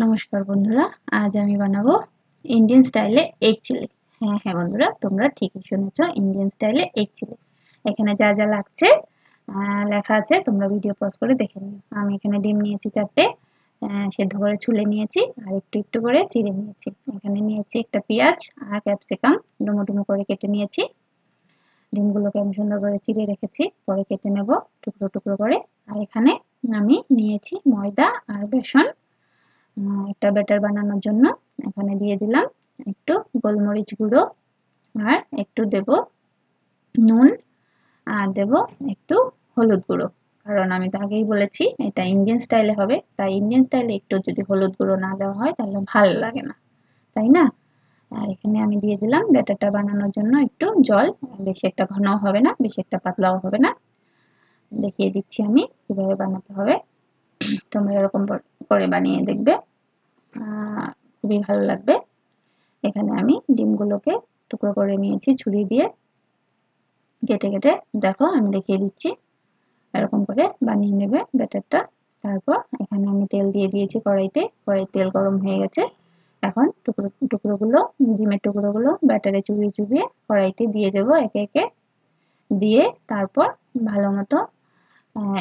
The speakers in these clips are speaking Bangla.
নমস্কার বন্ধুরা, আজ আমি বানাবো ইন্ডিয়ান স্টাইলে এগ চিলি। হ্যাঁ বন্ধুরা, তোমরা ঠিকই শুনেছো, ইন্ডিয়ান স্টাইলে এগ চিলি। এখানে যা যা লাগছে লেখা আছে, তোমরা ভিডিও পজ করে দেখে নিও। আমি এখানে ডিম নিয়েছি 4টে, সেদ্ধ করে ছুলে নিয়েছি আর একটু একটু করে চিড়ে নিয়েছি। এখানে নিয়েছি একটা পেঁয়াজ আর ক্যাপসিকাম ডুমো ডুমো করে কেটে নিয়েছি। ডিমগুলোকে আমি সুন্দর করে চিড়ে রেখেছি, পরে কেটে নেব টুকরো টুকরো করে। আর এখানে আমি নিয়েছি ময়দা আর বেসন একটা ব্যাটার বানানোর জন্য। এখানে দিয়ে দিলাম একটু গোলমরিচ গুঁড়ো আর একটু দেব নুন আর দেব একটু হলুদ গুঁড়ো। কারণ আমি তো আগেই বলেছি এটা ইন্ডিয়ান স্টাইলে হবে, তাই ইন্ডিয়ান স্টাইলে একটু যদি হলুদ গুঁড়ো না দেওয়া হয় তাহলে ভালো লাগে না, তাই না? আর এখানে আমি দিয়ে দিলাম ব্যাটারটা বানানোর জন্য একটু জল। বেশি একটা ঘনও হবে না, বেশি একটা পাতলাও হবে না। দেখিয়ে দিচ্ছি আমি কিভাবে বানাতে হবে। তোমরা এরকম করে বানিয়ে দেখবে, খুবই ভালো লাগবে। এখানে আমি ডিমগুলোকে টুকরো করে নিয়েছি ছুরি দিয়ে কেটে কেটে। দেখো আমি দেখিয়ে দিচ্ছি, এরকম করে বানিয়ে নেবে ব্যাটারটা। তারপর এখানে আমি তেল দিয়ে দিয়েছি কড়াইতে, তেল গরম হয়ে গেছে। এখন টুকরোগুলো ডিমের টুকরোগুলো ব্যাটারে চুবিয়ে চুবিয়ে কড়াইতে দিয়ে দেবো একে একে। দিয়ে তারপর ভালো মতো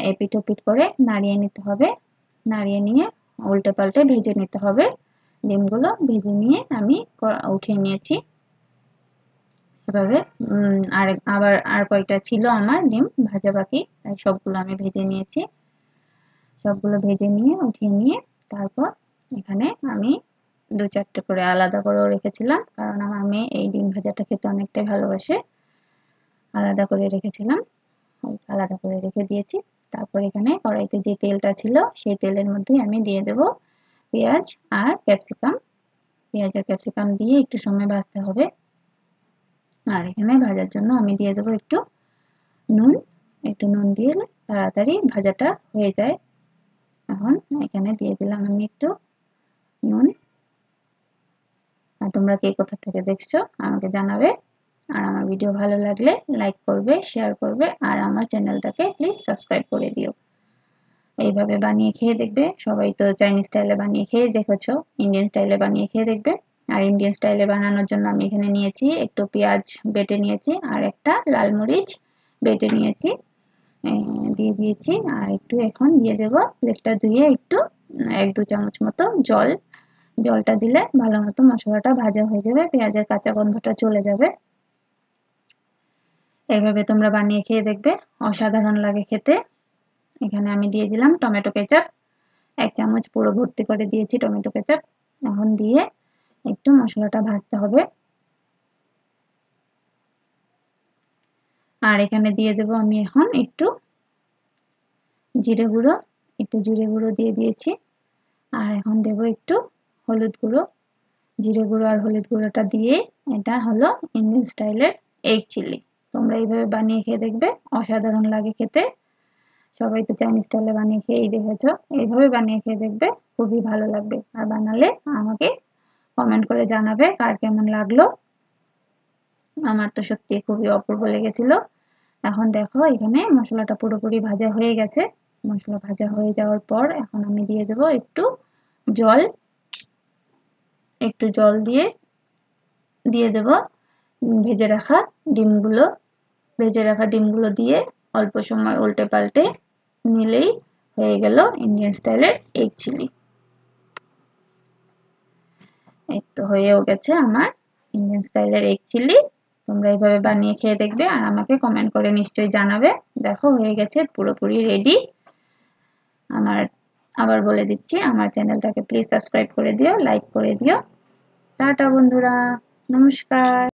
এপিট ওপিট করে নাড়িয়ে নিতে হবে। নাড়িয়ে নিয়ে উল্টে পাল্টে ভেজে নিতে হবে। ডিমগুলো ভেজে নিয়ে আমি উঠিয়ে নিয়েছি এভাবে। আর কয়েকটা ছিল আমার ডিম ভাজা বাকি, তাই সবগুলো আমি ভেজে নিয়েছি। সবগুলো ভেজে নিয়ে উঠিয়ে নিয়ে তারপর এখানে আমি 2-4টে করে আলাদা করেও রেখেছিলাম, কারণ আমার মেয়ে এই ডিম ভাজাটা খেতে অনেকটাই ভালোবাসে। আলাদা করে রেখেছিলাম, আলাদা করে রেখে দিয়েছি। তারপর এখানে কড়াইতে যে তেলটা ছিল সেই তেলের মধ্যেই আমি দিয়ে দেব পেঁয়াজ আর ক্যাপসিকাম। পেঁয়াজ আর ক্যাপসিকাম দিয়ে একটু সময় ভাজতে হবে। আর এখানে ভাজার জন্য আমি দিয়ে দেবো একটু নুন। একটু নুন দিয়ে তাড়াতাড়ি ভাজাটা হয়ে যায়। এখন এখানে দিয়ে দিলাম আমি একটু নুন। আর তোমরা কে কোথা থেকে দেখছো আমাকে জানাবে। আর আমার ভিডিও ভালো লাগলে লাইক করবে, শেয়ার করবে আর আমার চ্যানেলটাকে প্লিজ সাবস্ক্রাইব করে দিও। এইভাবে বানিয়ে খেয়ে দেখবে। সবাই তো চাইনিজ স্টাইলে বানিয়ে খেয়ে দেখেছো, ইন্ডিয়ান স্টাইলে বানিয়ে খেয়ে দেখবে। আর ইন্ডিয়ান স্টাইলে বানানোর জন্য আমি এখানে নিয়েছি একটু পেঁয়াজ বেটে নিয়েছি আর একটা লাল মরিচ বেটে নিয়েছি, দিয়ে দিয়েছি। আর একটু এখন দিয়ে দেব প্লেটটা ধুয়ে একটু 1-2 চামচ মতো জল। জলটা দিলে ভালো মতো মশলাটা ভাজা হয়ে যাবে, পেঁয়াজের কাঁচা গন্ধটা চলে যাবে। এইভাবে তোমরা বানিয়ে খেয়ে দেখবে, অসাধারণ লাগে খেতে। এখানে আমি দিয়ে দিলাম টমেটো কেচাপ, 1 চামচ পুরো ভর্তি করে দিয়েছি টমেটো কেচাপ। এখন দিয়ে একটু মশলাটা ভাজতে হবে। আর এখানে দিয়ে দেব আমি এখন একটু জিরে গুঁড়ো, দিয়ে দিয়েছি। আর এখন দেব একটু হলুদ গুঁড়ো। জিরে গুঁড়ো আর হলুদ গুঁড়োটা দিয়ে এটা হলো ইন্ডিয়ান স্টাইলের এগ চিলি। তোমরা এইভাবে বানিয়ে খেয়ে দেখবে, অসাধারণ লাগে খেতে। সবাই তো চাইনিজ স্টাইলে বানিয়ে খেয়েই দেখেছো, এইভাবে বানিয়ে খেয়ে দেখবে, খুবই ভালো লাগবে। আর বানালে আমাকে কমেন্ট করে জানাবে কার কেমন লাগলো। আমার তো সত্যি খুবই অপূর্ব লেগেছিল। এখন দেখো এখানে মশলাটা পুরোপুরি ভাজা হয়ে গেছে। মশলা ভাজা হয়ে যাওয়ার পর এখন আমি দিয়ে দেব একটু জল। একটু জল দিয়ে দেব ভেজে রাখা ডিমগুলো। দিয়ে অল্প সময় উল্টে পাল্টে নিলেই হয়ে গেল ইন্ডিয়ান স্টাইলের এগ চিলি। এই তো হয়েও গেছে আমার ইন্ডিয়ান স্টাইলের এগ চিলি। তোমরা এইভাবে বানিয়ে খেয়ে দেখবে আর আমাকে কমেন্ট করে নিশ্চয়ই জানাবে। দেখো হয়ে গেছে, পুরোপুরি রেডি। আবার বলে দিচ্ছি, আমার চ্যানেলটাকে প্লিজ সাবস্ক্রাইব করে দিও, লাইক করে দিও। টাটা বন্ধুরা, নমস্কার।